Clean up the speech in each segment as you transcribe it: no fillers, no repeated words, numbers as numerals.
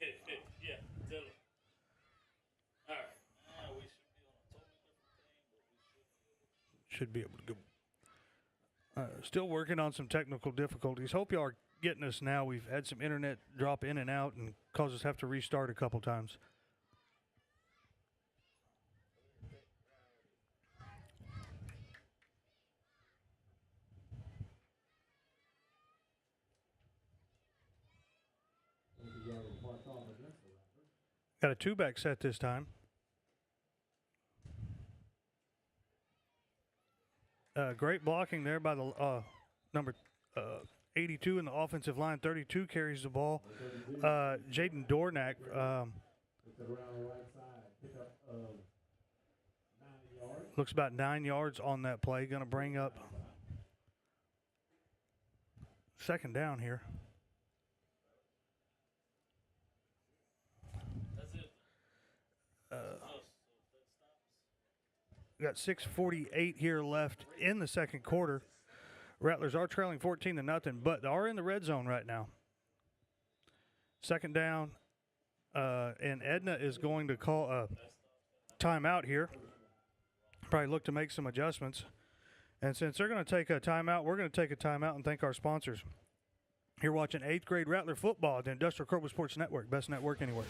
Yeah, tell him. All right. Now we should be on a totally different thing, but we should be able to. Should be able to go. Still working on some technical difficulties. Hope y'all are getting us now. We've had some internet drop in and out and cause us have to restart a couple times. Got a two-back set this time. Great blocking there by the number 82 in the offensive line. 32 carries the ball. Jaden Dornack. Looks about 9 yards on that play. Going to bring up second down here. Got 6:48 here left in the second quarter. Rattlers are trailing 14-0, but are in the red zone right now. Second down, and Edna is going to call a timeout here. Probably look to make some adjustments. And since they're going to take a timeout, we're going to take a timeout and thank our sponsors. You're watching 8th grade Rattler football at the Industrial Corporate Sports Network, best network anywhere.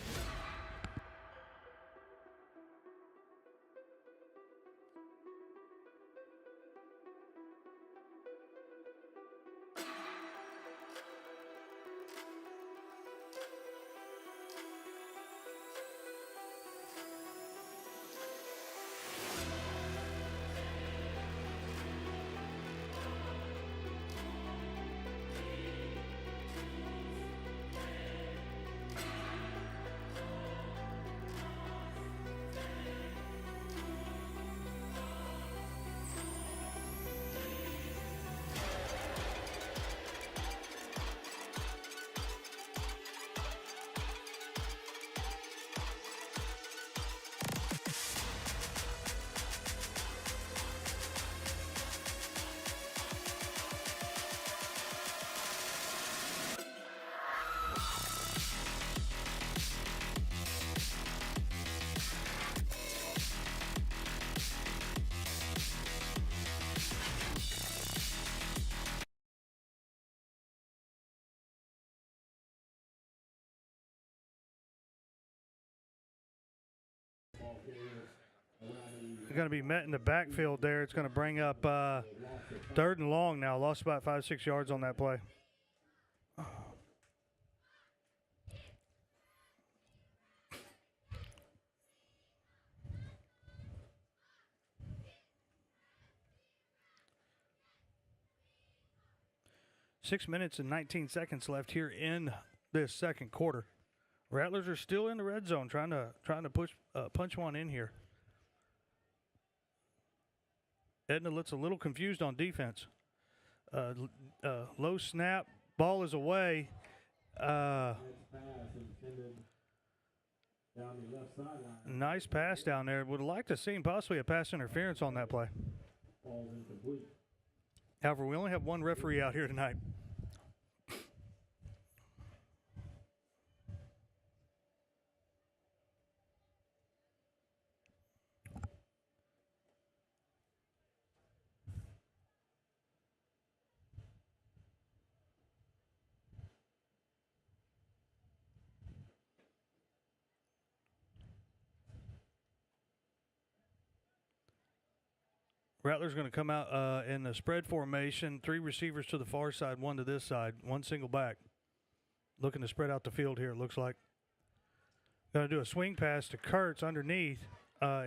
Going to be met in the backfield there. It's going to bring up third and long now. Lost about 5-6 yards on that play. Six minutes and 19 seconds left here in this second quarter. Rattlers are still in the red zone, trying to punch one in here. Edna looks a little confused on defense. Low snap, ball is away. Nice pass down there. Would like to see possibly a pass interference on that play. However, we only have one referee out here tonight. Rattler's going to come out in the spread formation. 3 receivers to the far side, 1 to this side, 1 single back. Looking to spread out the field here, it looks like. Going to do a swing pass to Kurtz underneath.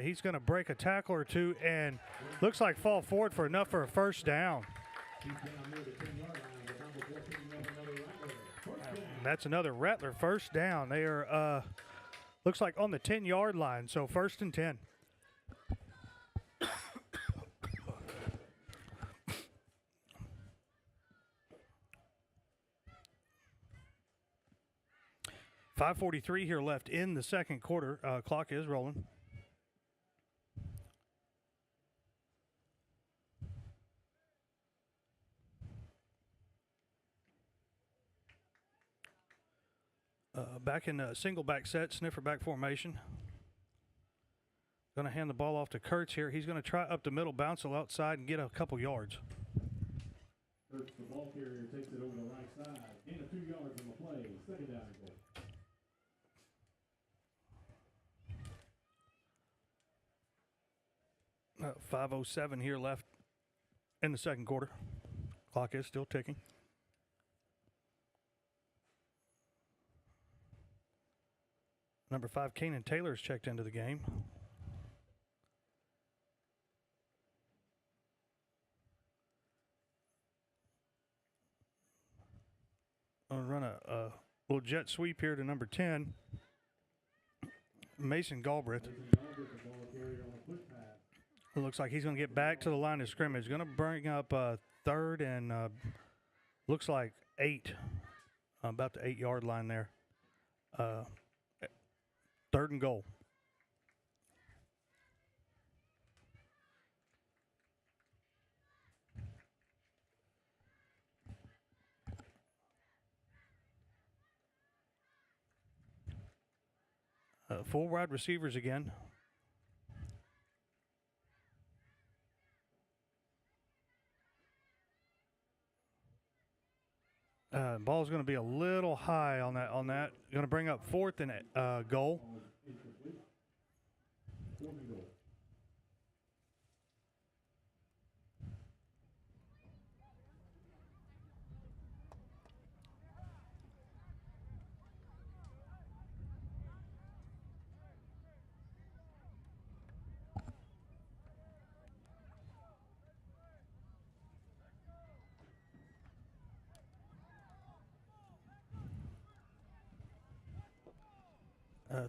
He's going to break a tackle or two and looks like fall forward for enough for a first down. That's another Rattler first down. They are, looks like on the 10-yard line, so 1st and 10. 5:43 here left in the second quarter. Clock is rolling. Back in a single back set, sniffer back formation. Going to hand the ball off to Kurtz here. He's going to try up the middle, bounce it outside, and get a couple yards. Kurtz, the ball carrier, takes it over the right side. Gain of 2 yards on the play. Second down and goal. 5:07 here left in the second quarter. Clock is still ticking. Number 5, Kanan Taylor's checked into the game. I'm going to run a little jet sweep here to number 10, Mason Galbraith. It looks like he's going to get back to the line of scrimmage. Going to bring up third and looks like 8, about the 8-yard line there. Third and goal. Full wide receivers again. Ball's going to be a little high on that. Going to bring up fourth and goal.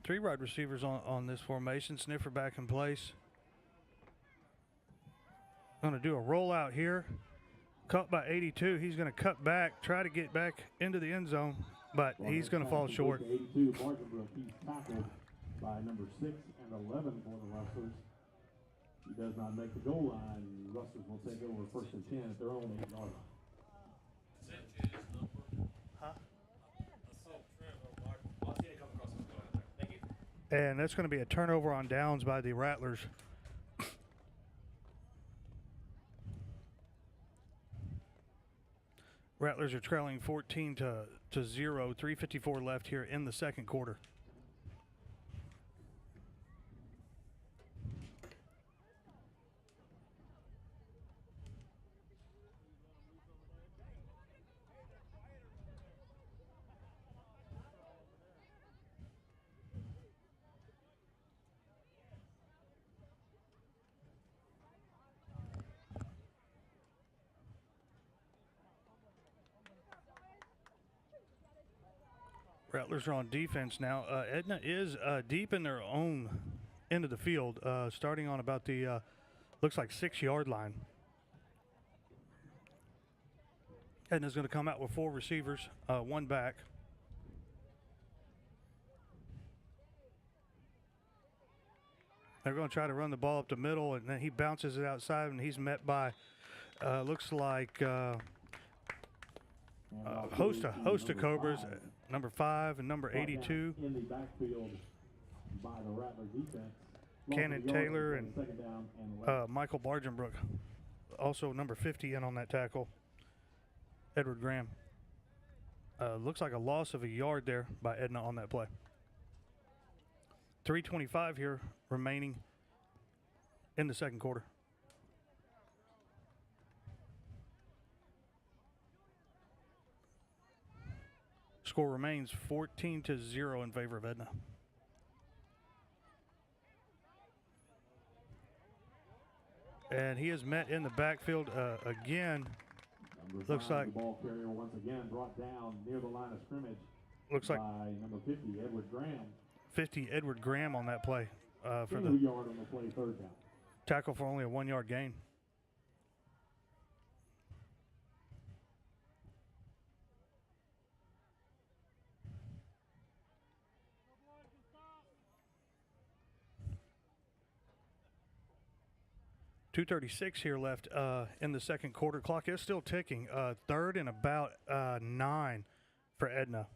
Three wide receivers on this formation. Sniffer back in place. Going to do a rollout here. Caught by 82. He's going to cut back, try to get back into the end zone, but he's going to fall short. 82, Bartonbrook, he's tackled by number 6 and 11 for the Rustlers. He does not make the goal line. Rustlers will take over first and 10 at their own 8-yard line. And that's going to be a turnover on downs by the Rattlers. Rattlers are trailing 14 to 0. 3:54 left here in the second quarter. Rattlers are on defense now. Edna is deep in their own end of the field, starting on about the, looks like 6-yard line. Edna's going to come out with 4 receivers, 1 back. They're going to try to run the ball up the middle, and then he bounces it outside, and he's met by, looks like host of Cobras. Number 5 and number 82. In the backfield by the Rattler defense. Cannon Taylor and Michael Bargenbrook. Also number 50 in on that tackle. Edward Graham. Looks like a loss of a yard there by Edna on that play. 3:25 here remaining in the second quarter. Score remains 14-0 in favor of Edna. And he is met in the backfield again. Looks like the ball carrier once again brought down near the line of scrimmage. Looks like by number 50, Edward Graham. 50 Edward Graham on that play for the 2-yard on the play, third down. Tackle for only a 1-yard gain. .236 here left in the second quarter. Clock is still ticking. Third and about 9 for Edna.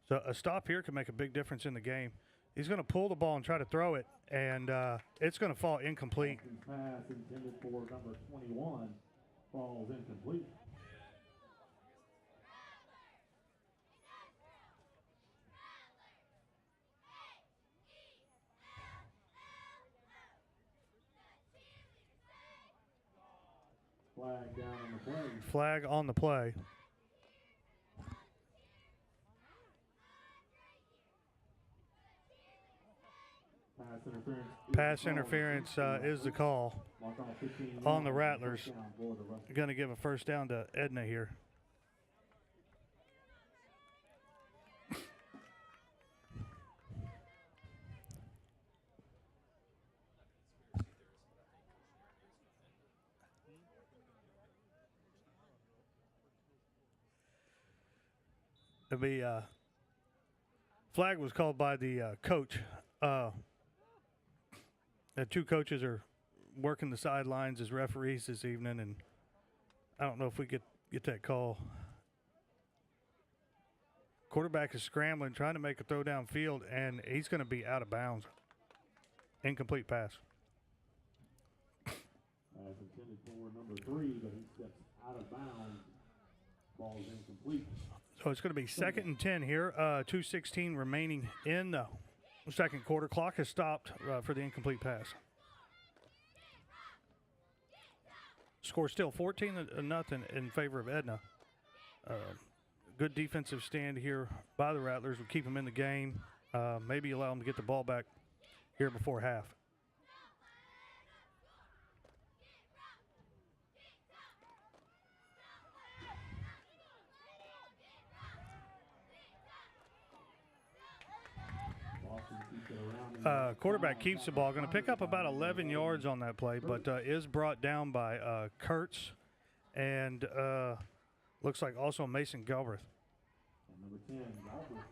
So a stop here could make a big difference in the game. He's going to pull the ball and try to throw it, and it's going to fall incomplete. Austin's pass intended for number 21 falls incomplete. Flag down on the play. Flag on the play. Pass interference is the call on the Rattlers. Going to give a first down to Edna here. It'll be flag was called by the coach. The two coaches are working the sidelines as referees this evening, and I don't know if we get that call. Quarterback is scrambling, trying to make a throw downfield, and he's going to be out of bounds. Incomplete pass. As intended for number 3, but he steps out of bounds. Ball is incomplete. So it's going to be 2nd and 10 here. 2:16 remaining in the second quarter. Clock has stopped for the incomplete pass. Score still 14-0 in favor of Edna. Good defensive stand here by the Rattlers will keep them in the game. Maybe allow them to get the ball back here before half. Quarterback keeps the ball. Going to pick up about 11 yards on that play, but is brought down by Kurtz and looks like also Mason Galbraith. And number 10, Galbraith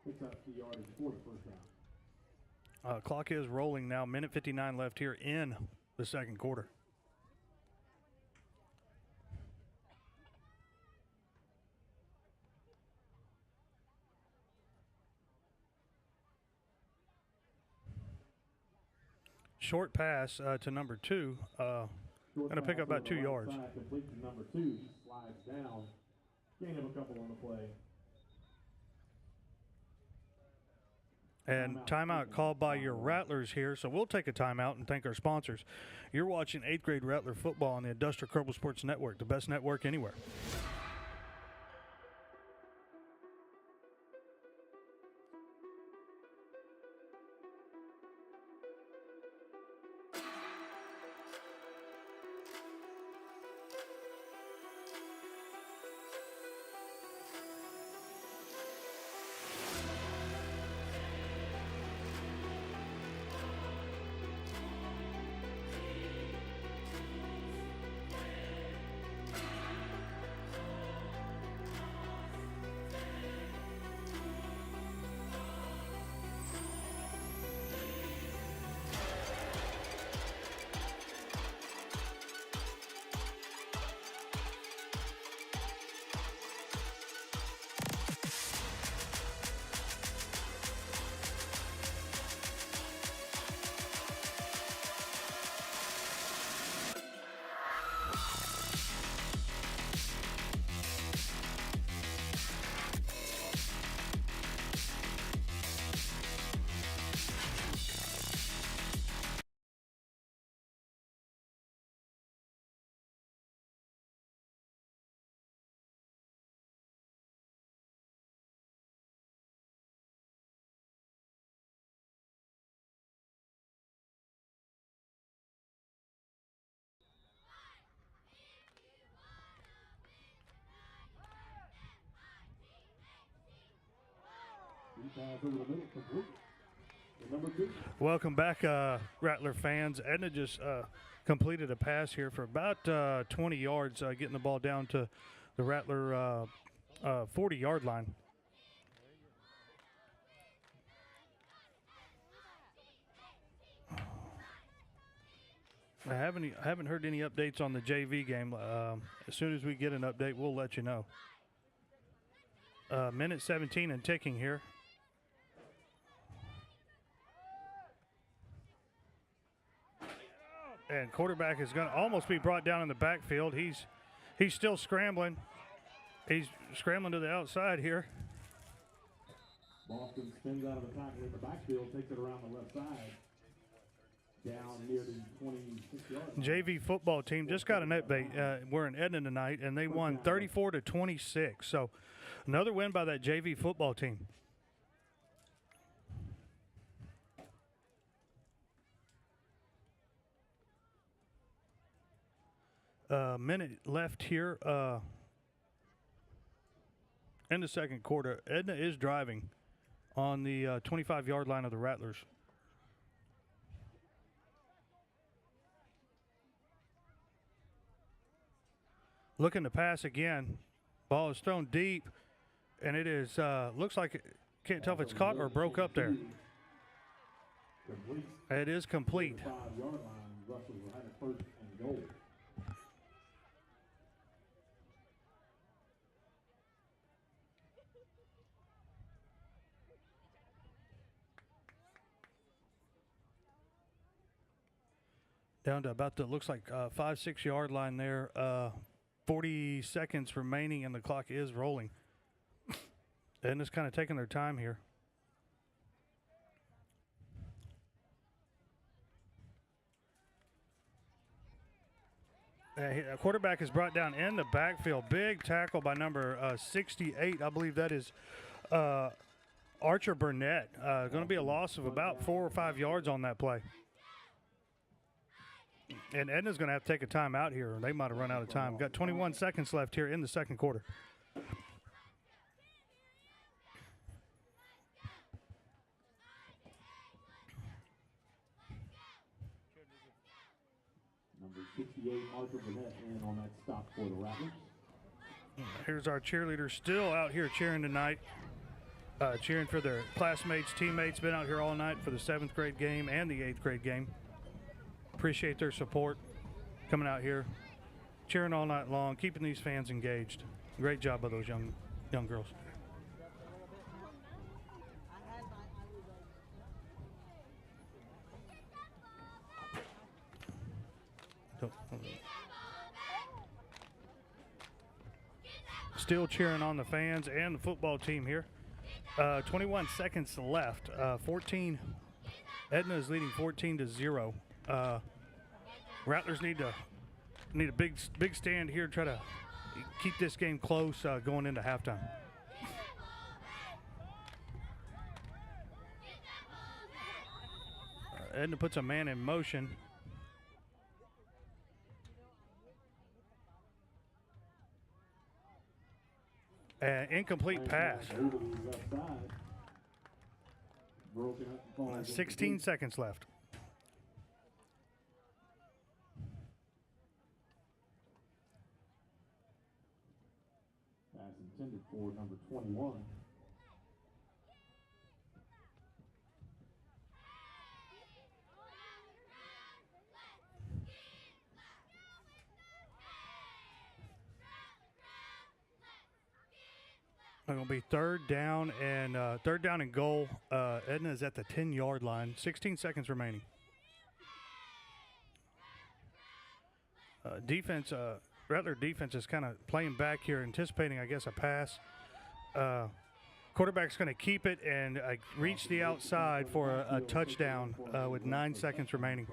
picks up the yardage for the first down. Clock is rolling now. Minute 59 left here in the second quarter. Short pass to number 2. Going to pick up about 2 yards. Complete to number 2. He slides down. Gain of a couple on the play. And timeout called by your Rattlers here. So we'll take a timeout and thank our sponsors. You're watching 8th grade Rattler football on the Industrial Kerbal Sports Network, the best network anywhere. Welcome back, Rattler fans. Edna just completed a pass here for about 20 yards, getting the ball down to the Rattler 40-yard line. I haven't heard any updates on the JV game. As soon as we get an update, we'll let you know. Minute 17 and ticking here. And quarterback is going to almost be brought down in the backfield. He's still scrambling. He's scrambling to the outside here. Boston spins out of the tackle in the backfield, takes it around the left side. Down near the 26-yard line. JV football team just got an update. We're in Edna tonight, and they won 34-26. So another win by that JV football team. Minute left here in the second quarter. Edna is driving on the 25-yard line of the Rattlers. Looking to pass again. Ball is thrown deep, and it is looks like can't tell if it's caught or broke up there. It is complete. 5-yard line. Russell will have it first and goal. Down to about the looks like 5-6 yard line there. 40 seconds remaining, and the clock is rolling. And it's kind of taking their time here. A quarterback is brought down in the backfield. Big tackle by number 68. I believe that is Archer Burnett. Going to be a loss of about 4 or 5 yards on that play. And Edna's going to have to take a timeout here. They might have run out of time. Got 21 seconds left here in the second quarter. Number 68, Archer Burnett, in on that stop for the Rattlers. Here's our cheerleaders still out here cheering tonight. Cheering for their classmates, teammates. Been out here all night for the 7th grade game and the 8th grade game. Appreciate their support coming out here, cheering all night long, keeping these fans engaged. Great job by those young girls. Still cheering on the fans and the football team here. 21 seconds left. 14. Edna is leading 14-0. Rattlers need a big stand here to try to keep this game close going into halftime. Edna puts a man in motion. Incomplete pass. 16 seconds left. Pass intended for number 21. It's going to be third down and goal. Edna is at the 10-yard line. 16 seconds remaining. Rattler defense is kind of playing back here, anticipating, I guess, a pass. Quarterback's going to keep it and reach the outside for a touchdown with 9 seconds remaining.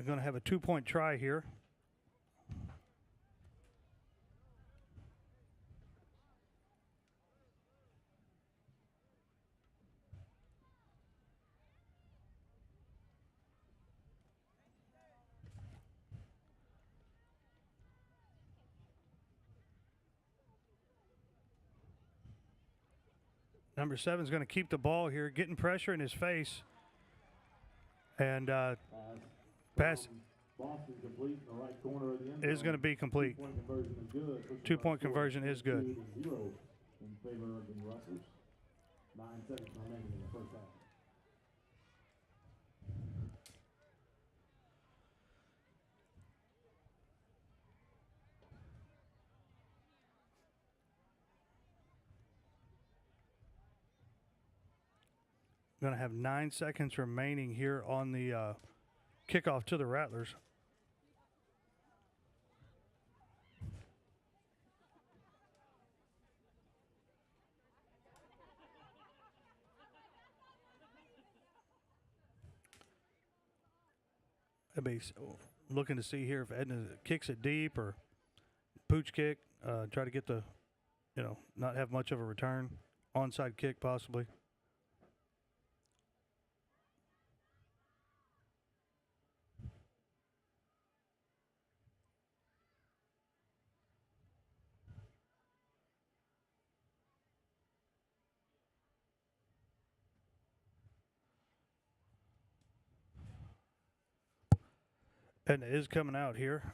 Going to have a 2-point try here. Number 7 is going to keep the ball here, getting pressure in his face. And pass Boston complete in the right corner of the end It is zone. going to be complete. Two-point conversion is good. Pushes 2-point our score conversion is good. 22-0 in favor of the Rustlers. 9 seconds remaining in the first half. Going to have 9 seconds remaining here on the kickoff to the Rattlers. I'll be looking to see here if Edna kicks it deep or pooch kick. Try to get the, not have much of a return. Onside kick possibly. Edna is coming out here,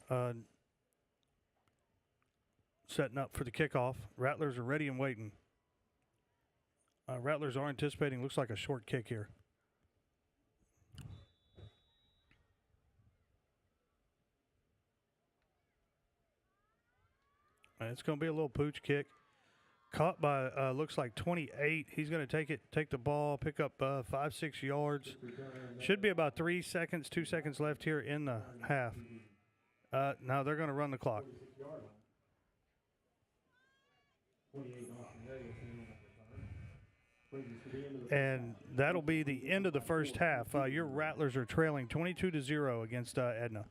setting up for the kickoff. Rattlers are ready and waiting. Rattlers are anticipating, looks like a short kick here. It's going to be a little pooch kick. Caught by, looks like 28. He's going to take the ball, pick up 5-6 yards. Should be about 3 seconds, 2 seconds left here in the half. Now they're going to run the clock. And that'll be the end of the first half. Your Rattlers are trailing 22-0 against Edna.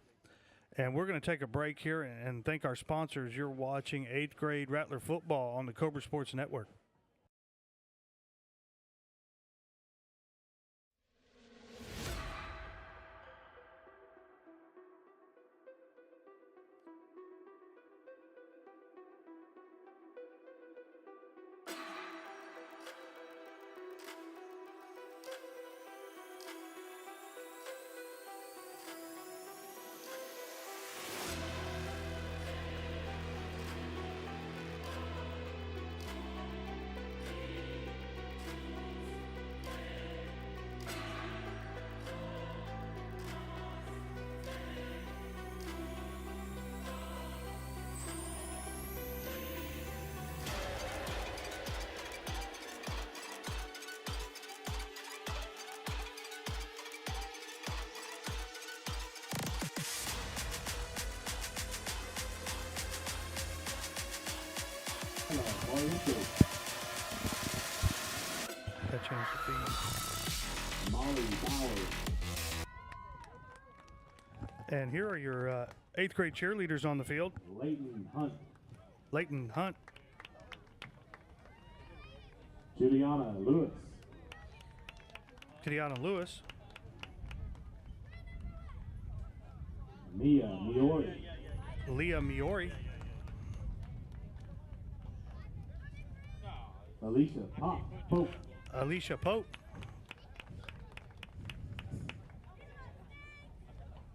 And we're going to take a break here and thank our sponsors. You're watching 8th grade Rattler football on the Cobra Sports Network. That changed the feed. Molly Bauer. And here are your 8th grade cheerleaders on the field. Leighton Hunt. Leighton Hunt, Juliana Lewis. Tidiana Lewis, Mia Miori. Leah Miori, Alicia Pope. Alicia Pope,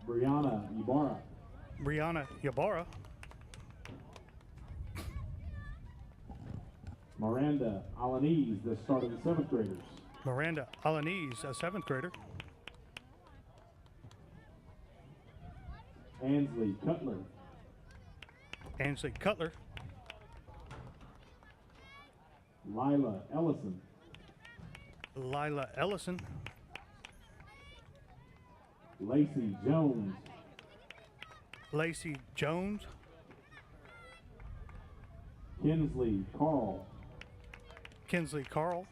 Brianna Ibarra. Brianna Yabara, Miranda Alanese, the start of the 7th graders. Miranda Alanese, a 7th grader, Ansley Cutler. Ansley Cutler, Lila Ellison. Lila Ellison, Lacey Jones. Lacey Jones, Kinsley Carl. Kinsley Carl,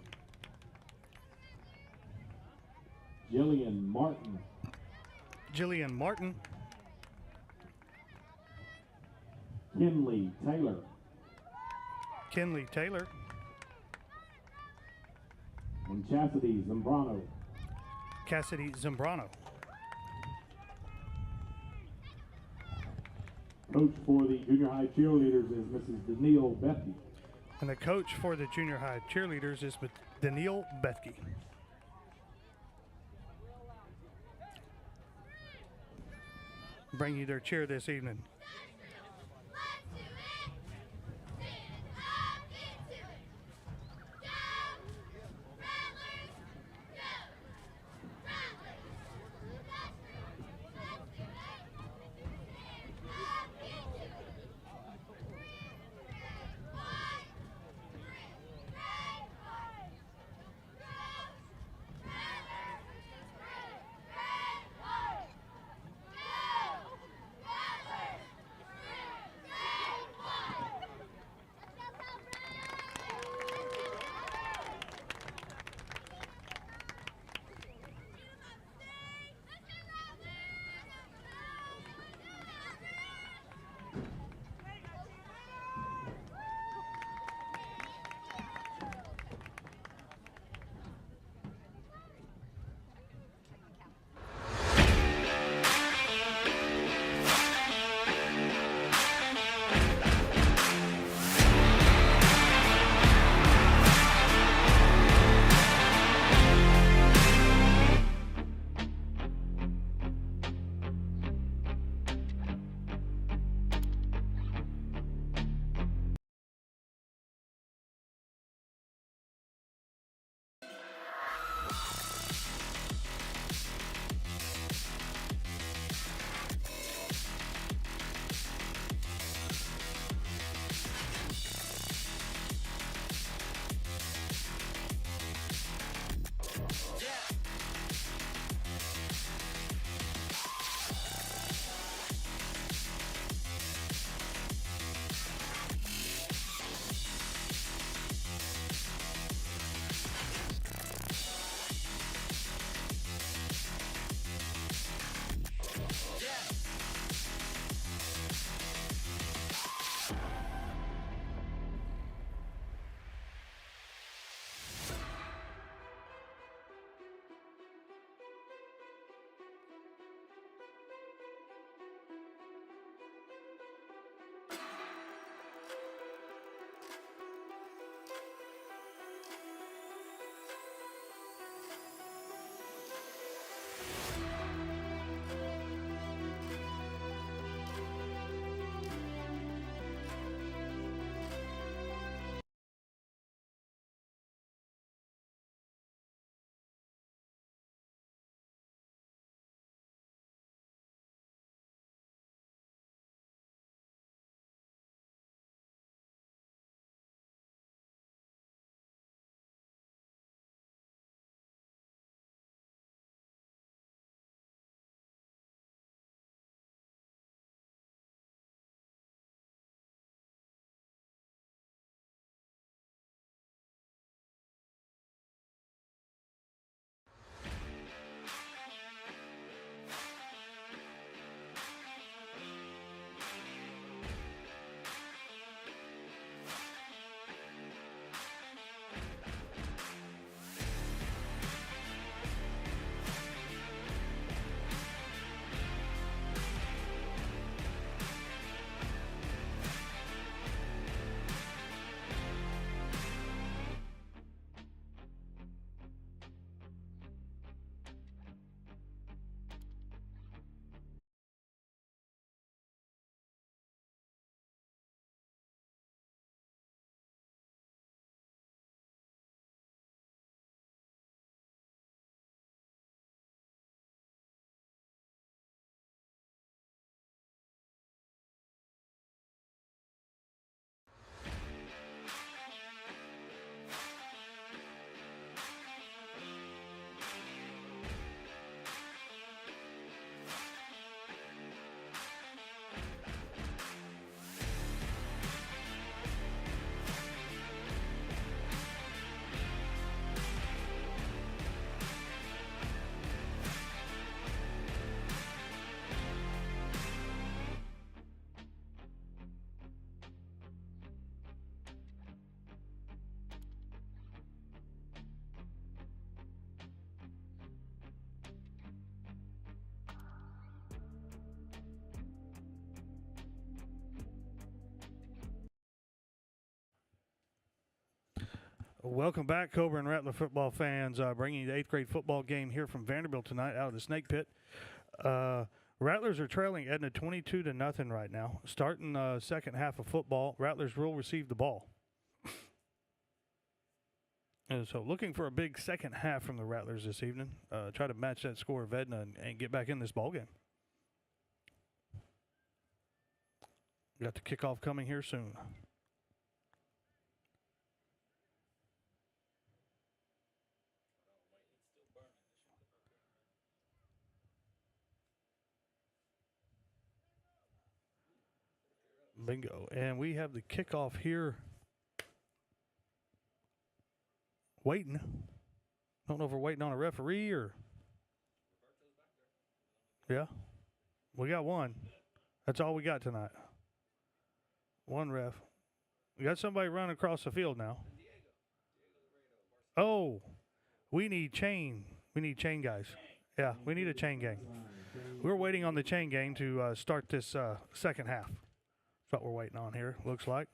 Jillian Martin. Jillian Martin, Kinley Taylor. Kinley Taylor, And Chastity Zambrano. Cassidy Zambrano. Coach for the junior high cheerleaders is Mrs. Danielle Bethke. And the coach for the junior high cheerleaders is Danielle Bethke. bring you their cheer this evening. Welcome back, Cobra and Rattler football fans. Bringing you the 8th grade football game here from Vanderbilt tonight out of the Snake Pit. Rattlers are trailing Edna 22-0 right now. Starting the second half of football, Rattlers will receive the ball. And so looking for a big second half from the Rattlers this evening. Try to match that score of Edna and get back in this ball game. Got the kickoff coming here soon. Bingo. And we have the kickoff here. Waiting. Don't know if we're waiting on a referee or. Yeah. We got one. That's all we got tonight. One ref. We got somebody running across the field now. Oh, we need chain. We need chain guys. Yeah, we need a chain gang. We're waiting on the chain gang to start this second half. That's what we're waiting on here, looks like.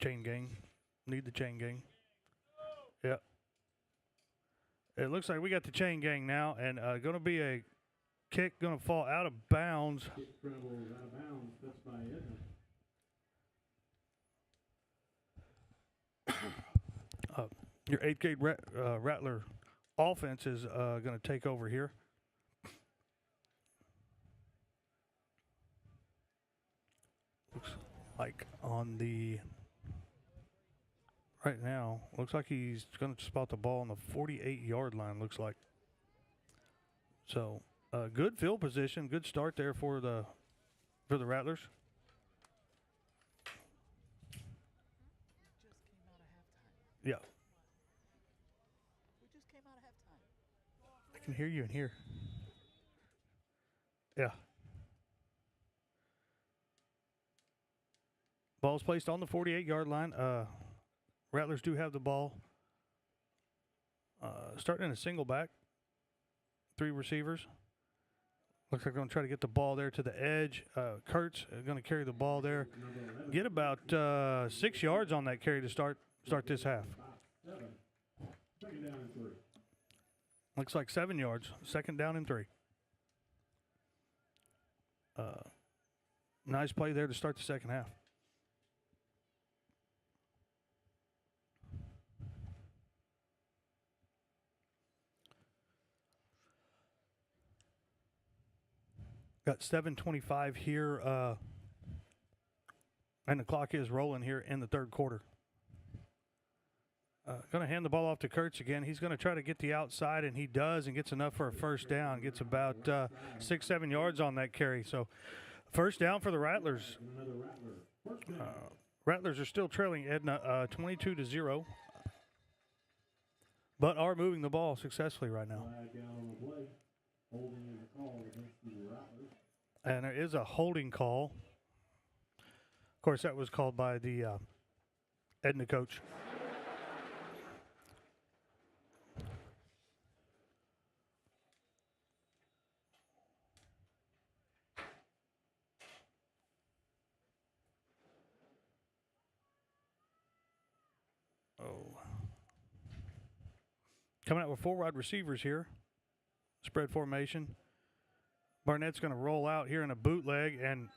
Chain gang. Need the chain gang. Yeah. It looks like we got the chain gang now, and going to be a kick going to fall out of bounds. Kick travels out of bounds. That's by Edna. Your 8th grade Rattler offense is going to take over here. Looks like on the right now, looks like he's going to spot the ball on the 48-yard line, looks like. So, good field position, good start there for the Rattlers. Yeah. We just came out of halftime. I can hear you in here. Yeah. Ball's placed on the 48-yard line. Rattlers do have the ball. Starting in a single back. 3 receivers. Looks like they're going to try to get the ball there to the edge. Kurtz going to carry the ball there. Get about 6 yards on that carry to start this half. Second down and 3. Looks like 7 yards. Second down and 3. Nice play there to start the second half. Got 7:25 here, and the clock is rolling here in the third quarter. Going to hand the ball off to Kurtz again. He's going to try to get the outside, and he does, and gets enough for a first down. Gets about 6-7 yards on that carry. So, first down for the Rattlers. Rattlers are still trailing Edna 22-0, but are moving the ball successfully right now. And there is a holding call. Of course, that was called by the Edna coach. Coming out with 4 wide receivers here. Spread formation. Barnett's going to roll out here in a bootleg, and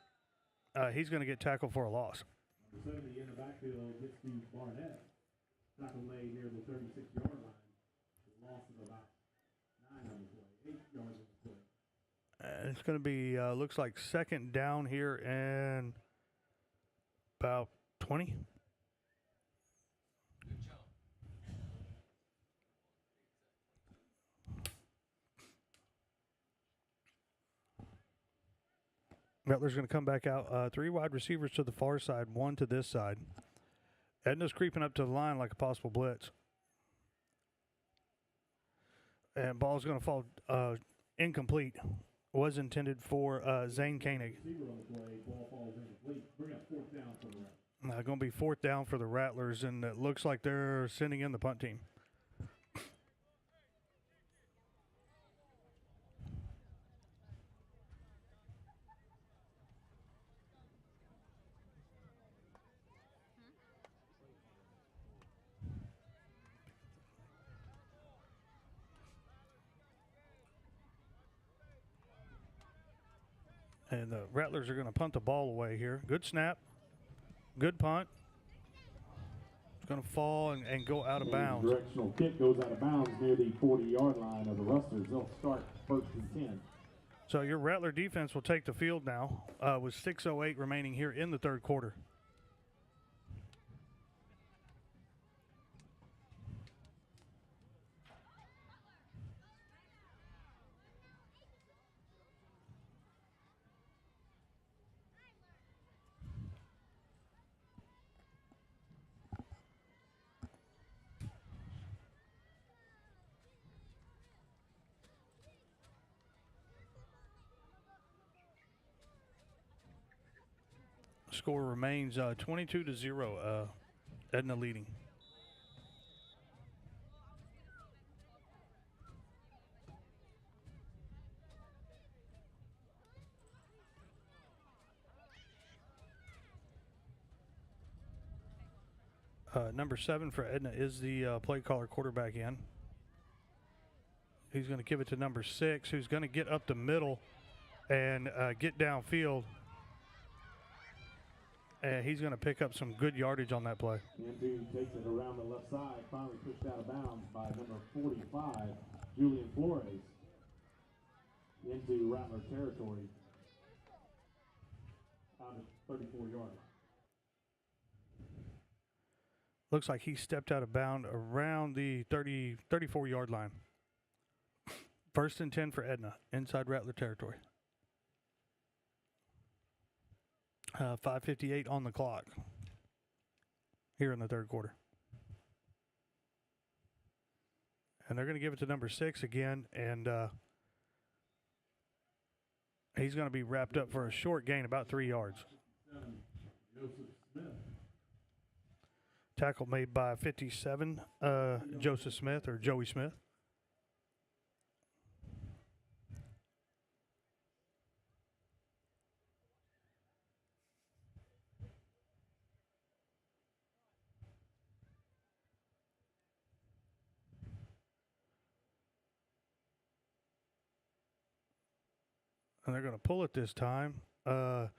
he's going to get tackled for a loss. The 70 in the backfield gets to Barnett. Tackle made near the 36-yard line. Loss of about 9 on the play, 8 yards on the play. It's going to be, looks like second down here and about 20. Rattlers going to come back out. 3 wide receivers to the far side, 1 to this side. Edna's creeping up to the line like a possible blitz. And ball's going to fall incomplete. Was intended for Zane Koenig. Going to be 4th down for the Rattlers, and it looks like they're sending in the punt team. And the Rattlers are going to punt the ball away here. Good snap. Good punt. It's going to fall and go out of bounds. Directional kick goes out of bounds near the 40-yard line of the Rustlers. They'll start 1st and 10. So your Rattler defense will take the field now with 6:08 remaining here in the third quarter. Score remains 22-0. Edna leading. Number 7 for Edna is the play caller quarterback in. He's going to give it to number 6, who's going to get up the middle and get downfield. And he's going to pick up some good yardage on that play. Andrew takes it around the left side, finally pushed out of bounds by number 45, Julian Flores, into Rattler territory out at 34-yard line. Looks like he stepped out of bound around the 34-yard line. 1st and 10 for Edna, inside Rattler territory. 5:58 on the clock here in the third quarter. And they're going to give it to number 6 again, and he's going to be wrapped up for a short gain, about 3 yards. Tackle made by 57, Joseph Smith, or Joey Smith. And they're going to pull it this time. That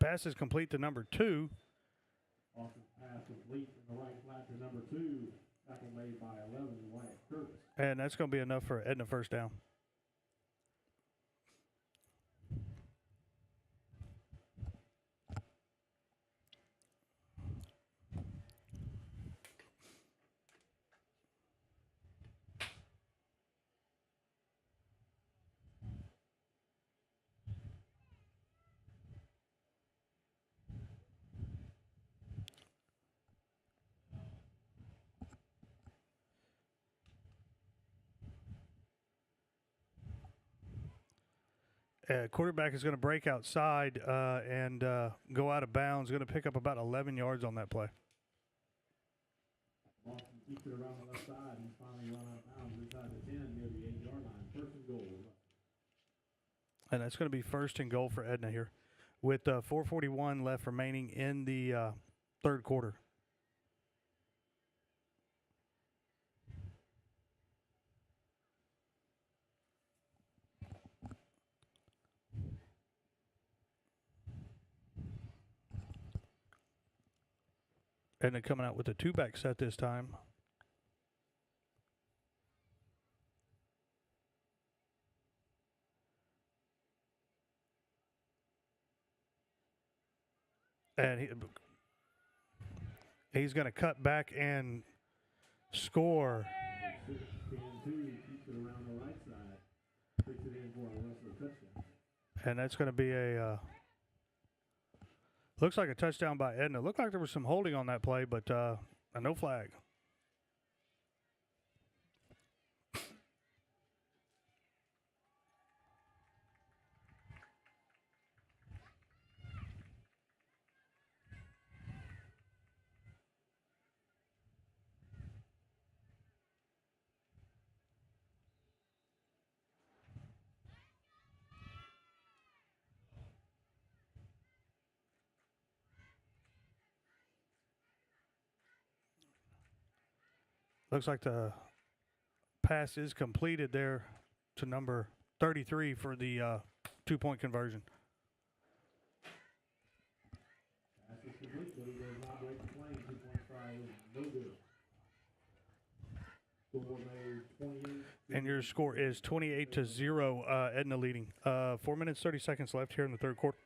pass is complete to number 2. Offensive pass complete in the right flat to number 2. Tackle made by 11, Wyatt Curtis. And that's going to be enough for Edna first down. Quarterback is going to break outside and go out of bounds. Going to pick up about 11 yards on that play. Boston keeps it around the left side. He's finally run out of bounds inside the 10 near the 8-yard line. 1st and goal. And that's going to be 1st and goal for Edna here with 4:41 left remaining in the third quarter. And they're coming out with a 2-back set this time. And he's going to cut back and score. 6-2, keeps it around the right side. Takes it in for a Wrestler touchdown. And that's going to be a looks like a touchdown by Edna. Looked like there was some holding on that play, but no flag. Looks like the pass is completed there to number 33 for the 2-point conversion. try is no good. Score made 28. And your score is 28-0, Edna leading. 4 minutes, 30 seconds left here in the third quarter.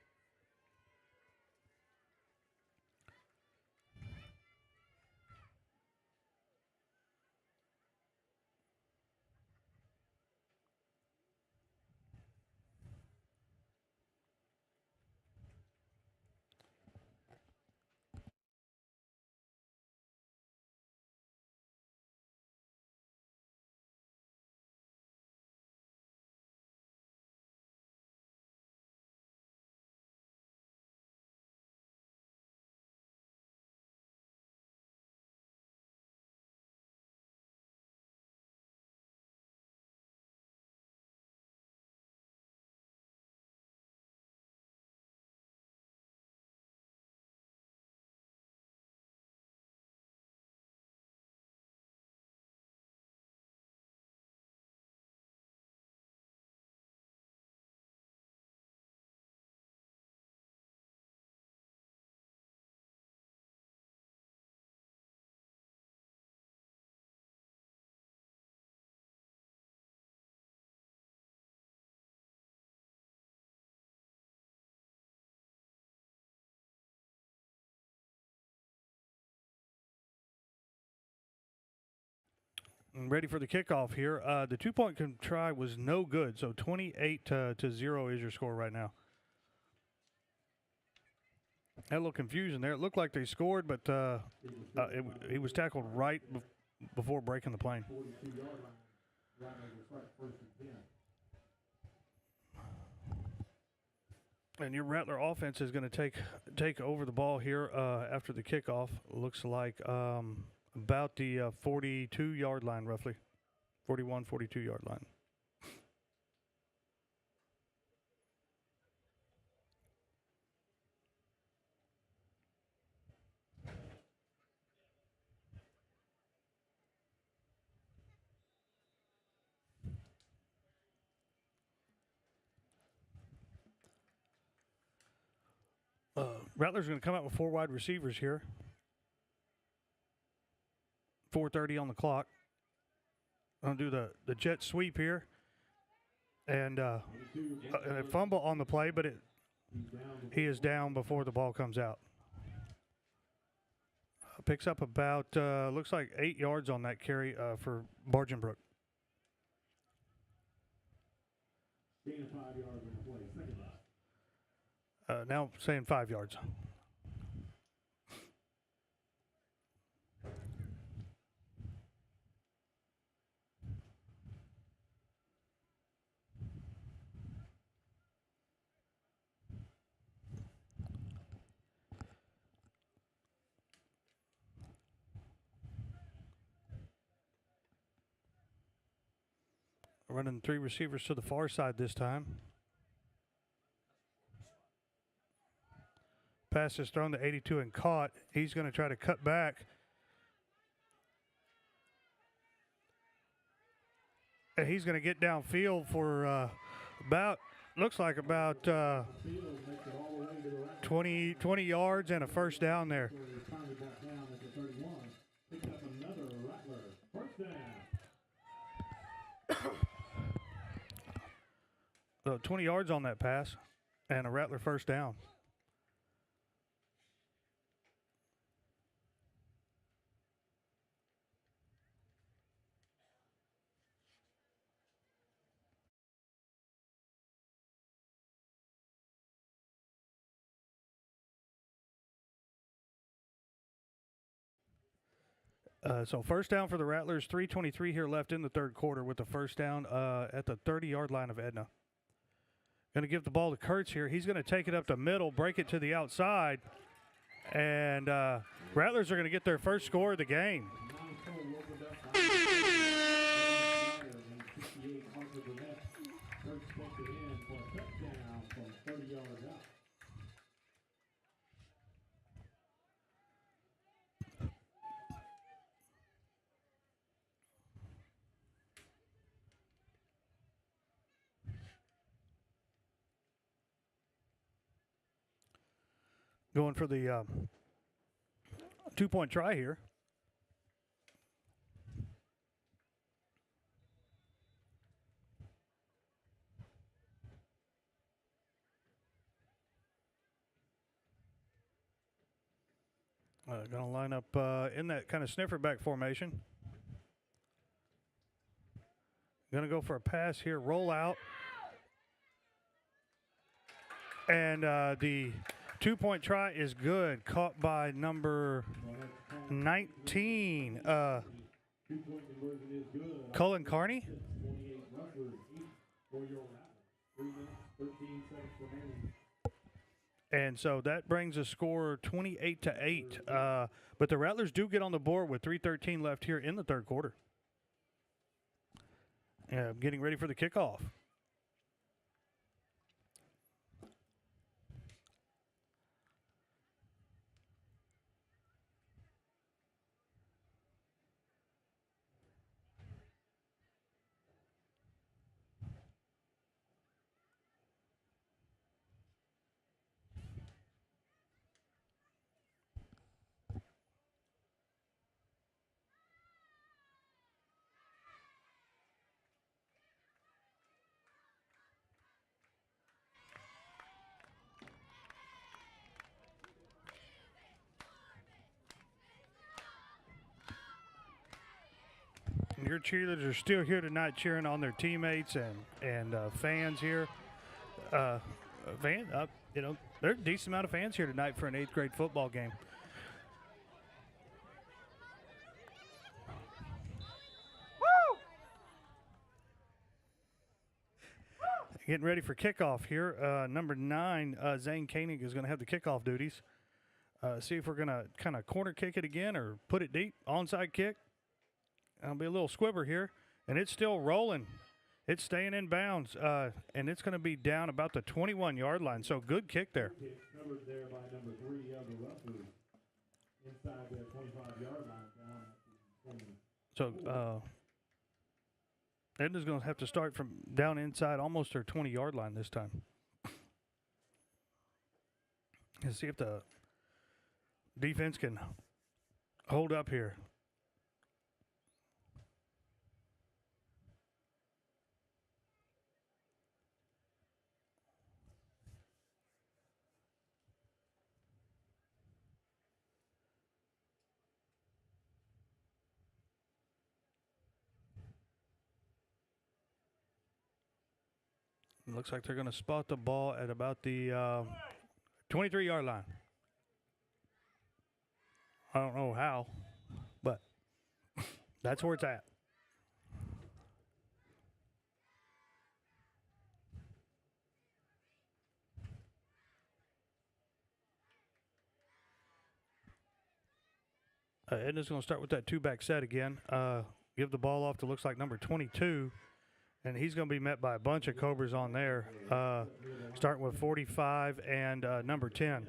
Ready for the kickoff here. The 2-point try was no good, so 28-0 is your score right now. Had a little confusion there. It looked like they scored, but he was tackled right before breaking the plane. 42-yard line. Rattlers will start first and 10. And your Rattler offense is going to take over the ball here after the kickoff. Looks like about the 42-yard line, roughly. 41, 42-yard line. Rattler's going to come out with 4 wide receivers here. 4:30 on the clock. Going to do the jet sweep here. And a fumble on the play, but he is down before the ball comes out. Picks up about, looks like 8 yards on that carry for Bargenbrook. Gain of 5 yards on the play. Second down. Now saying 5 yards. Running 3 receivers to the far side this time. Pass is thrown to 82 and caught. He's going to try to cut back. And he's going to get downfield for looks like about 20 yards and a first down there. 20 yards on that pass and a Rattler first down. So first down for the Rattlers, 3:23 here left in the third quarter with the first down at the 30-yard line of Edna. Going to give the ball to Kurtz here. He's going to take it up the middle, break it to the outside, and Rattlers are going to get their first score of the game. Going for the 2-point try here. Going to line up in that kind of sniffer back formation. Going to go for a pass here, roll out. And the 2-point try is good. Caught by number 19, Cullen Carney. And so that brings the score 28-8. But the Rattlers do get on the board with 3:13 left here in the third quarter. Getting ready for the kickoff. Your cheerleaders are still here tonight cheering on their teammates and fans here. You know, there's a decent amount of fans here tonight for an 8th grade football game. Getting ready for kickoff here. Number 9, Zane Koenig, is going to have the kickoff duties. See if we're going to kind of corner kick it again or put it deep. Onside kick. There'll be a little squibber here, and it's still rolling. It's staying in bounds, and it's going to be down about the 21-yard line. So good kick there. Covered there by number 3 of the Rustlers. Inside the 25-yard line down at the 20. So Edna's going to have to start from down inside almost her 20-yard line this time. And see if the defense can hold up here. Looks like they're going to spot the ball at about the 23-yard line. I don't know how, but that's where it's at. Edna's going to start with that 2-back set again. Give the ball off to looks like number 22. And he's going to be met by a bunch of Cobras on there, starting with 45 and number 10,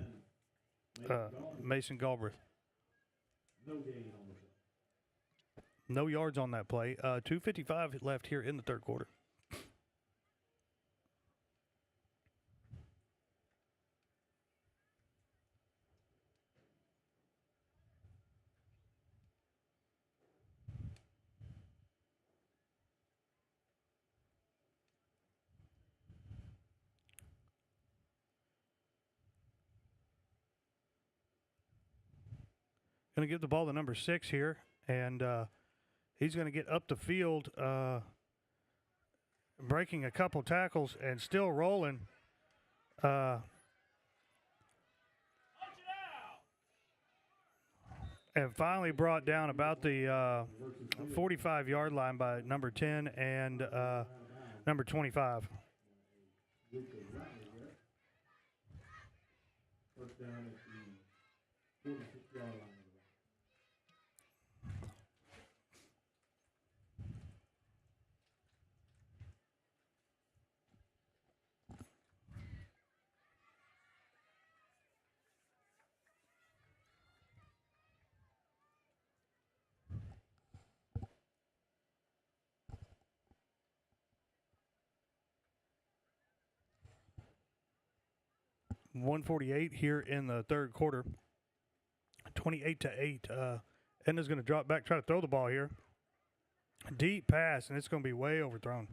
Mason Galbraith. No yards on that play. 2:55 left here in the third quarter. Going to give the ball to number 6 here, and he's going to get up the field, breaking a couple tackles and still rolling. And finally brought down about the 45-yard line by number 10 and number 25. First down at the 46-yard line. .148 here in the third quarter. 28-8. Edna's going to drop back, try to throw the ball here. Deep pass, and it's going to be way overthrown.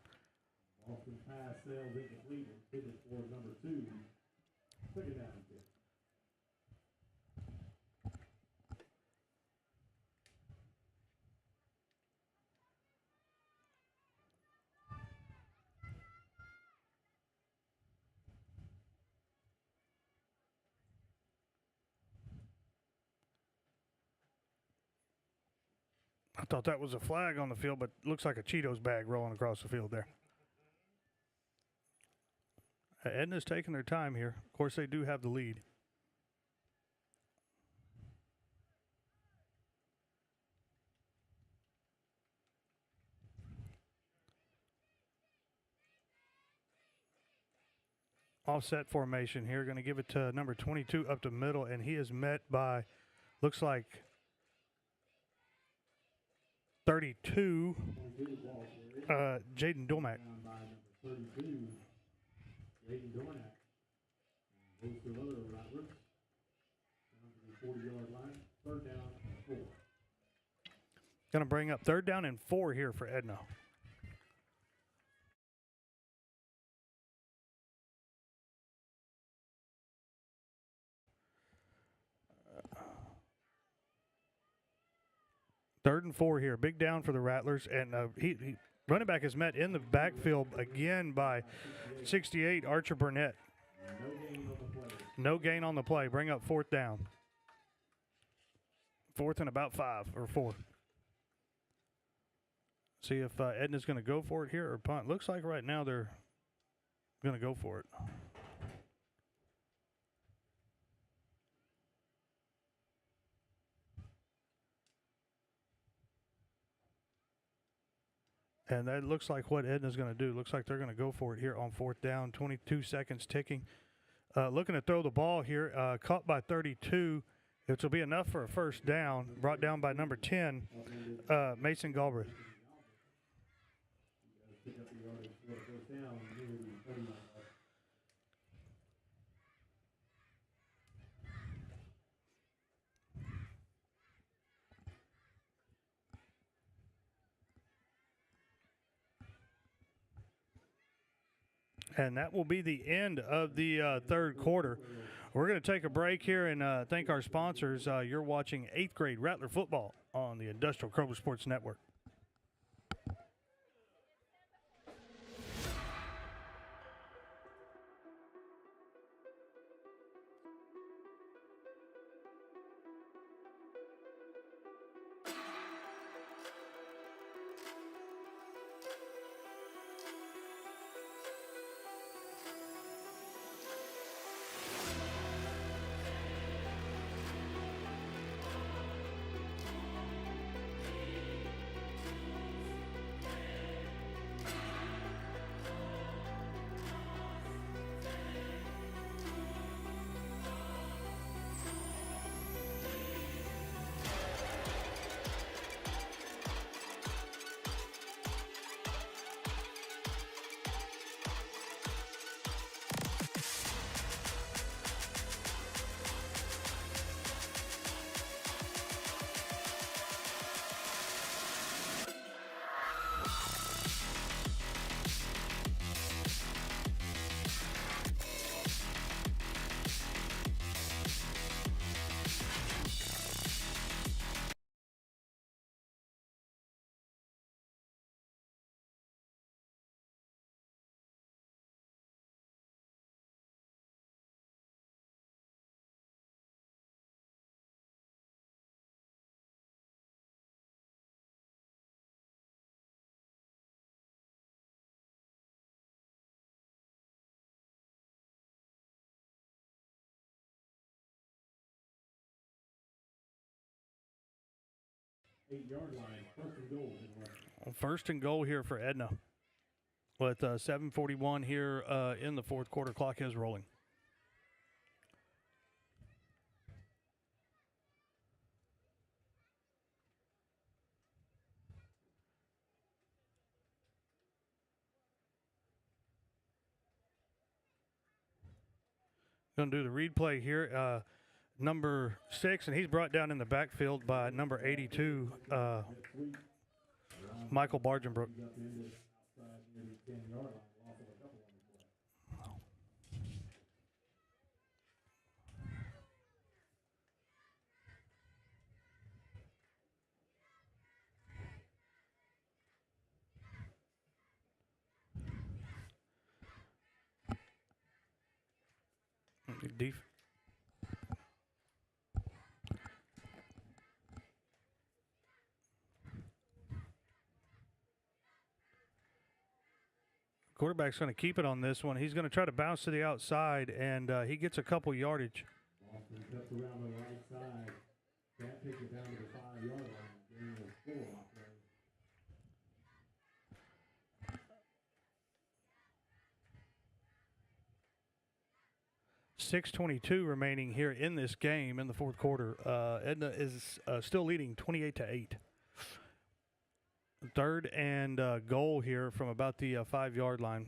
Boston pass sails incomplete. Intended for number 2. Second down and 10. I thought that was a flag on the field, but looks like a Cheetos bag rolling across the field there. Edna's taking their time here. Of course, they do have the lead. Offset formation here. Going to give it to number 22 up the middle, and he is met by, looks like, 32, Jaden Dormack. Down by number 32, Jaden Dornack. Goes to another Rattlers. Down to the 40-yard line. Third down and 4. Going to bring up third down and 4 here for Edna. Third and 4 here. Big down for the Rattlers. And he running back is met in the backfield again by 68, Archer Burnett. No gain on the play. Bring up fourth down. Fourth and about 5 or 4. See if Edna's going to go for it here or punt. Looks like right now they're going to go for it. And that looks like what Edna's going to do. Looks like they're going to go for it here on fourth down. 22 seconds ticking. Looking to throw the ball here. Caught by 32. It will be enough for a first down. Brought down by number 10, Mason Galbraith. And that will be the end of the third quarter. We're going to take a break here and thank our sponsors. You're watching 8th grade Rattler football on the Industrial Kroger Sports Network. Eight-yard line, first and goal. First and goal here for Edna. With 7:41 here in the fourth quarter, clock is rolling. Going to do the read play here. number 6, and he's brought down in the backfield by number 82, Michael Bargenbrook. He's up in this outside near the 10-yard line. Loss of a couple on the play. Def- Quarterback's going to keep it on this one. He's going to try to bounce to the outside, and he gets a couple yardage. Boston cuts around the right side. That takes it down to the 5-yard line. Gain of 4 off there. 6:22 remaining here in this game in the fourth quarter. Edna is still leading 28-8. Third and goal here from about the 5-yard line.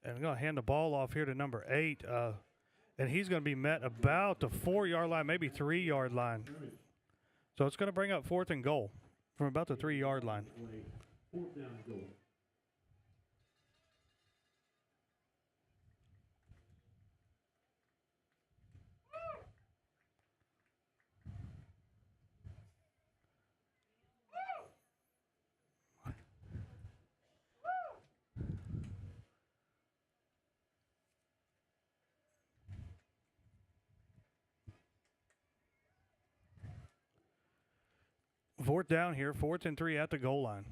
And I'm going to hand the ball off here to number 8. And he's going to be met about the 4-yard line, maybe 3-yard line. So it's going to bring up 4th and goal from about the 3-yard line. 4th down and goal. Fourth down here, 4th and 3 at the goal line.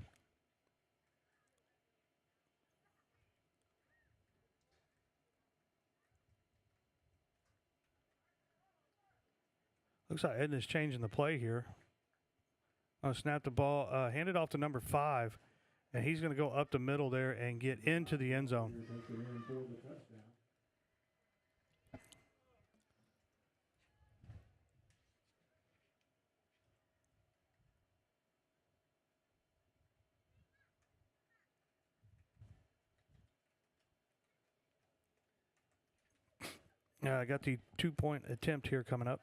Looks like Edna's changing the play here. I'll snap the ball, hand it off to number 5, and he's going to go up the middle there and get into the end zone. I got the 2-point attempt here coming up.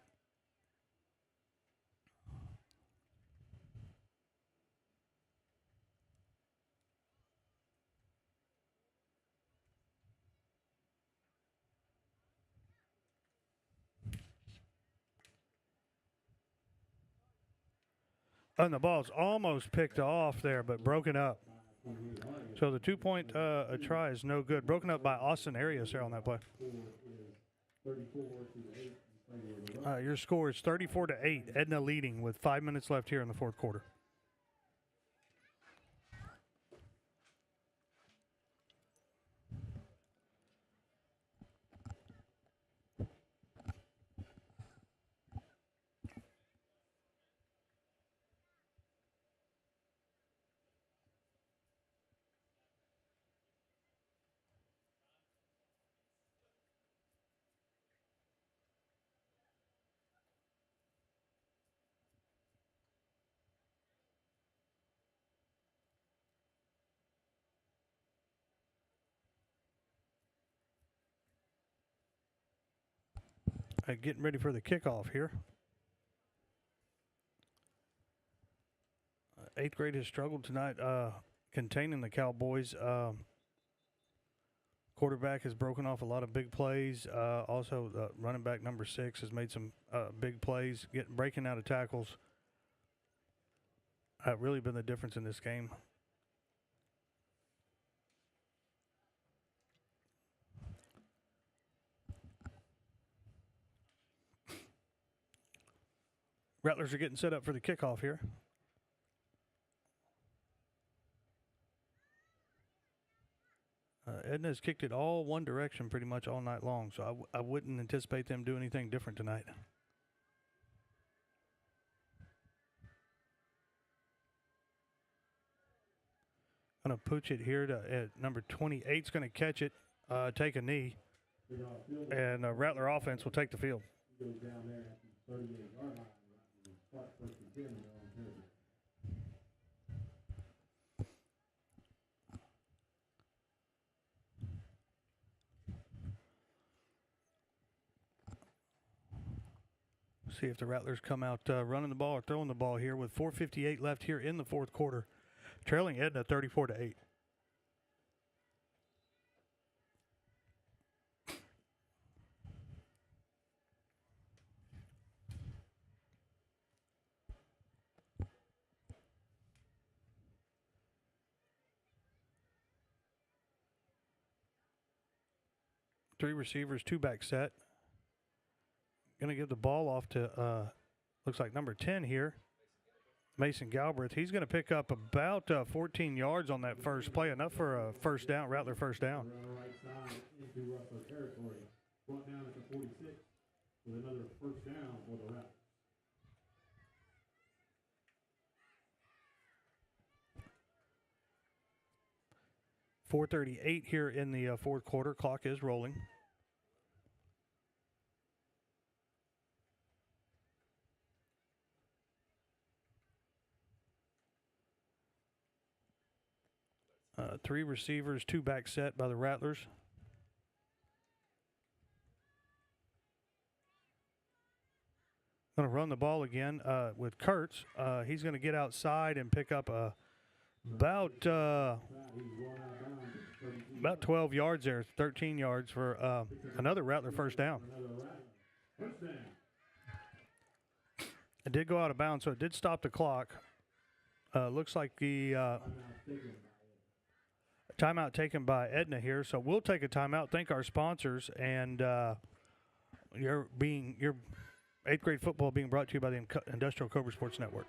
And the ball's almost picked off there, but broken up. So the 2-point try is no good. Broken up by Austin Arias there on that play. Your score is 34-8. Edna leading with 5 minutes left here in the fourth quarter. Getting ready for the kickoff here. 8th grade has struggled tonight containing the Cowboys. Quarterback has broken off a lot of big plays. Also, running back number 6 has made some big plays, breaking out of tackles. Really been the difference in this game. Rattlers are getting set up for the kickoff here. Edna's kicked it all one direction pretty much all night long, so I wouldn't anticipate them doing anything different tonight. Going to pooch it here to number 28's going to catch it, take a knee, and Rattler offense will take the field. Goes down there at the 38-yard line. See if the Rattlers come out running the ball or throwing the ball here with 4:58 left here in the fourth quarter. Trailing Edna 34-8. Three receivers, two back set. Going to give the ball off to, looks like number 10 here, Mason Galbraith. He's going to pick up about 14 yards on that first play, enough for a first down, Rattler first down. Right side into Rustler territory. Brought down at the 46 with another first down for the Rattlers. .438 here in the fourth quarter. Clock is rolling. Three receivers, two back set by the Rattlers. Going to run the ball again with Kurtz. He's going to get outside and pick up about 12 yards there, 13 yards for another Rattler first down. It did go out of bounds, so it did stop the clock. Looks like the timeout taken by Edna here, so we'll take a timeout. Thank our sponsors, and your 8th grade football being brought to you by the Industrial Cobra Sports Network.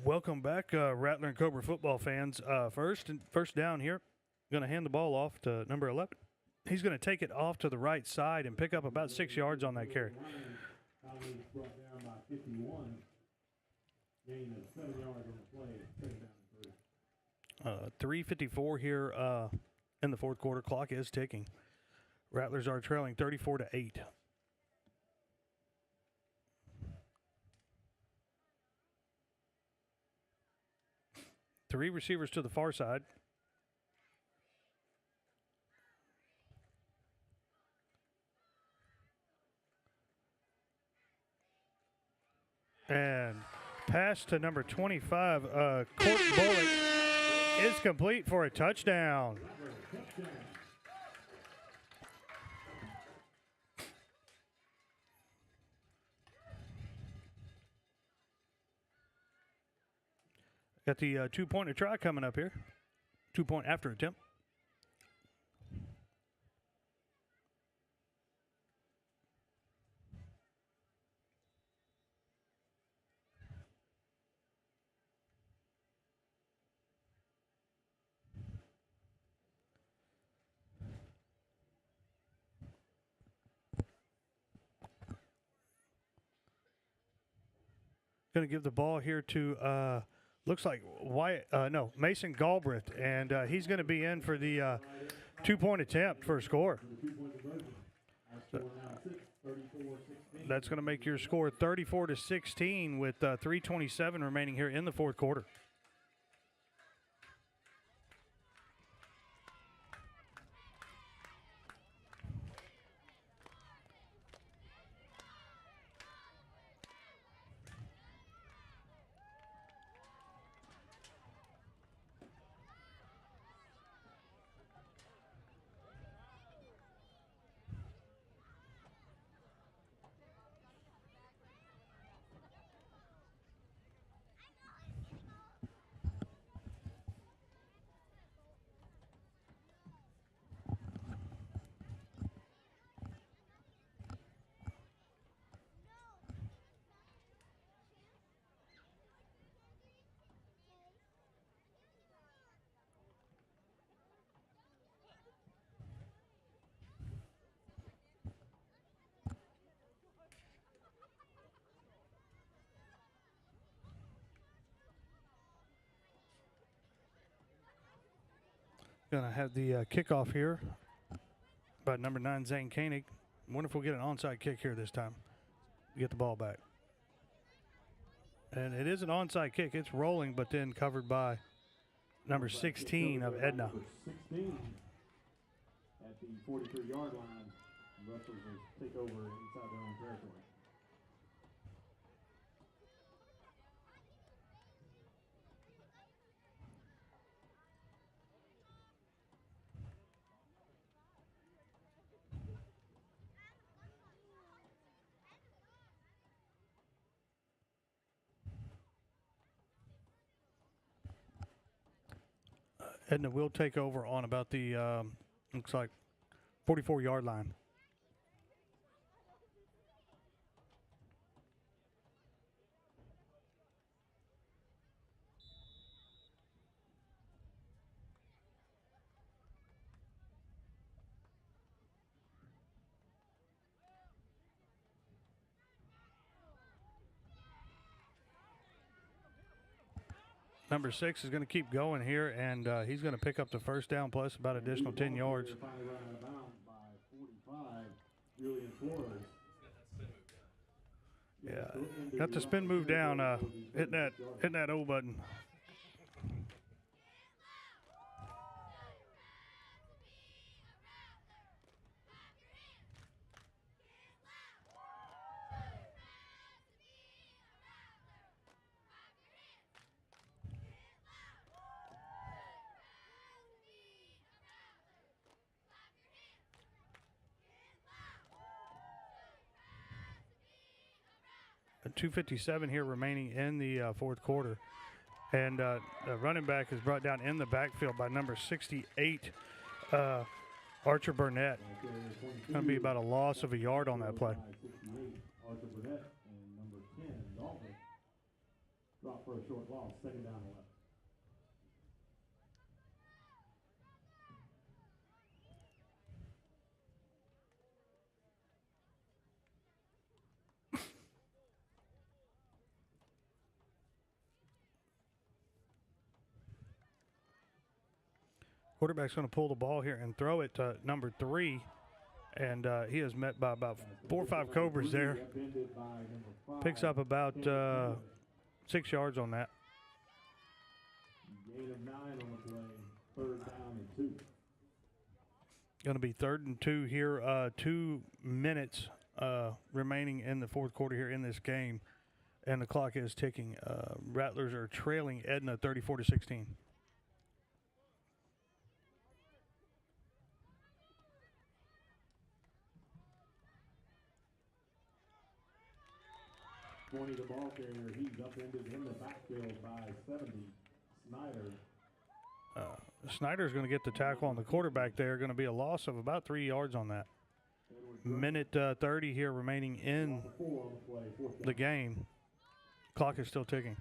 Welcome back, Rattler and Cobra football fans. First down here. Going to hand the ball off to number 11. He's going to take it off to the right side and pick up about 6 yards on that carry. Brought down by 51. Gain of 7 yards on the play. Second down and 3. 3:54 here in the fourth quarter. Clock is ticking. Rattlers are trailing 34-8. Three receivers to the far side. And pass to number 25, Court Bullock, is complete for a touchdown. Got the two-pointer try coming up here. 2-point after attempt. Going to give the ball here to looks like Mason Galbraith, and he's going to be in for the two-point attempt for a score. So that's going to make your score 34-16 with 3:27 remaining here in the fourth quarter. Gonna have the kickoff here by number 9, Zane Koenig. Wonder if we'll get an onside kick here this time. Get the ball back. And it is an onside kick. It's rolling, but then covered by number 16 of Edna. Number 16 at the 43-yard line. Rustlers will take over inside their own territory. Edna will take over on about the, looks like, 44-yard line. Number 6 is going to keep going here, and he's going to pick up the first down plus about additional 10 yards. Finally run out of bounds by 45, Julian Flores. Yeah, got the spin move down, hitting that O button. .257 here remaining in the fourth quarter. And the running back is brought down in the backfield by number 68, Archer Burnett. Going to be about a loss of a yard on that play. Archer Burnett and number 10, Dalton. Drop for a short loss, second down and 11. Quarterback's going to pull the ball here and throw it to number 3, and he is met by about 4 or 5 Cobras there. Picks up about 6 yards on that. Gain of 9 on the play, third down and 2. Going to be 3rd and 2 here. 2 minutes remaining in the fourth quarter here in this game, and the clock is ticking. Rattlers are trailing Edna 34-16. The ball carrier, he's upended in the backfield by 70. Snyder. Snyder's going to get the tackle on the quarterback there. Going to be a loss of about 3 yards on that. Minute 30 here remaining in the game. Clock is still ticking.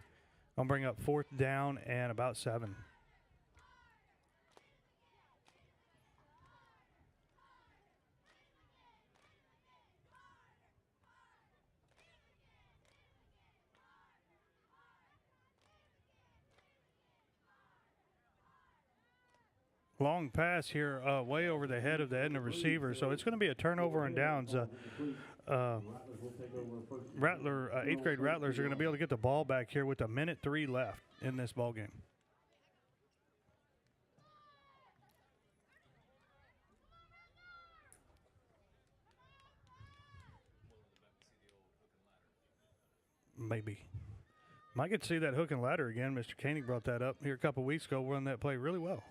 I'll bring up 4th down and about 7. Long pass here way over the head of the Edna receiver, so it's going to be a turnover and downs. Rattler, 8th grade Rattlers are going to be able to get the ball back here with a minute 3 left in this ball game. Maybe. Might get to see that hook and ladder again. Mr. Koenig brought that up here a couple weeks ago. Run that play really well.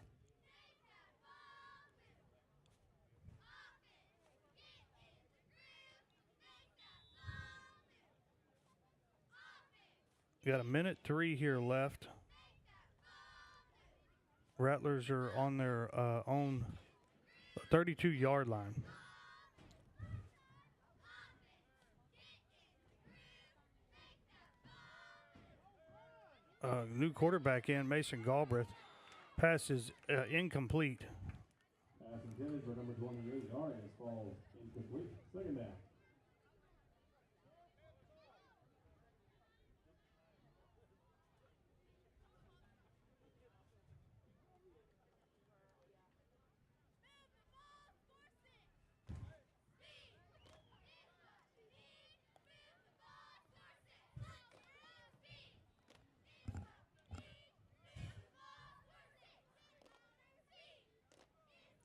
Got a minute 3 here left. Rattlers are on their own 32-yard line. New quarterback in, Mason Galbraith. Pass is incomplete. Pass intended for number 28, Arias, falls incomplete. Second down.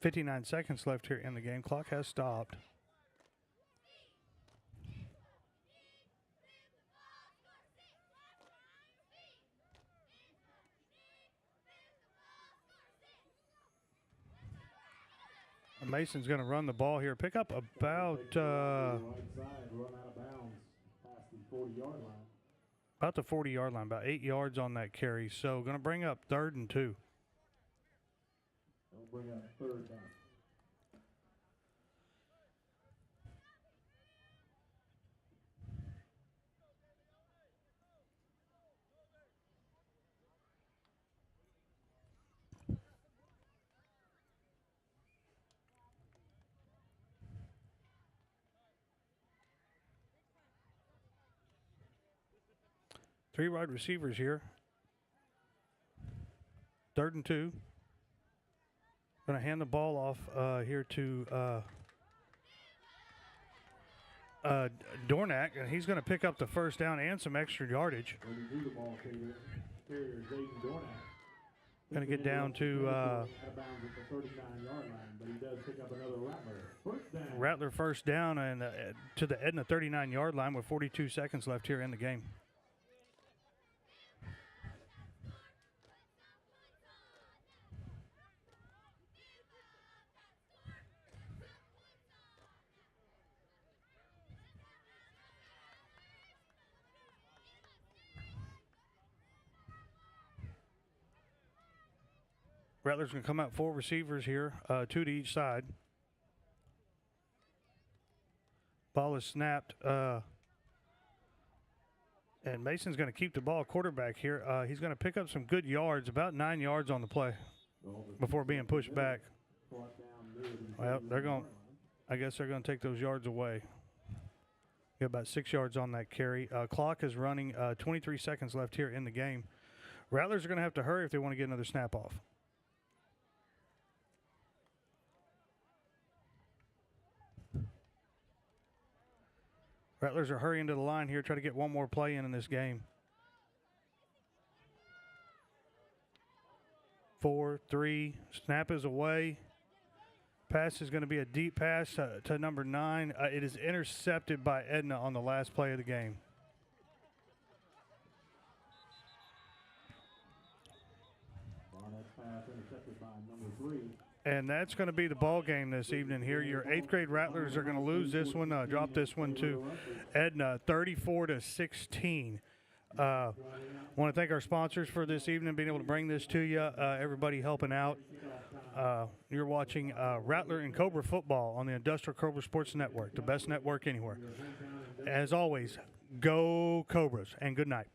59 seconds left here in the game. Clock has stopped. Mason's going to run the ball here. Pick up about Right side, run out of bounds past the 40-yard line. about the 40-yard line, about 8 yards on that carry. So going to bring up 3rd and 2. They'll bring up 3rd down. Three wide receivers here. 3rd and 2. Going to hand the ball off here to Dornack, and he's going to pick up the 1st down and some extra yardage. When you do the ball carrier Jaden Dornack. Going to get down to out of bounds at the 39-yard line, but he does pick up another Rattler. 1st down. Rattler 1st down and to the Edna 39-yard line with 42 seconds left here in the game. Rattler's going to come out 4 receivers here, 2 to each side. Ball is snapped, and Mason's going to keep the ball quarterback here. He's going to pick up some good yards, about 9 yards on the play before being pushed back. Well, I guess they're going to take those yards away. Got about 6 yards on that carry. Clock is running, 23 seconds left here in the game. Rattlers are going to have to hurry if they want to get another snap off. Rattlers are hurrying to the line here, try to get one more play in this game. 4, 3, snap is away. Pass is going to be a deep pass to number 9. It is intercepted by Edna on the last play of the game. Pass intercepted by number 3. And that's going to be the ball game this evening here. Your 8th grade Rattlers are going to lose this one, drop this one to Edna, 34-16. Want to thank our sponsors for this evening, being able to bring this to you. Everybody helping out. You're watching Rattler and Cobra football on the Industrial Cobra Sports Network, the best network anywhere. As always, go Cobras, and good night.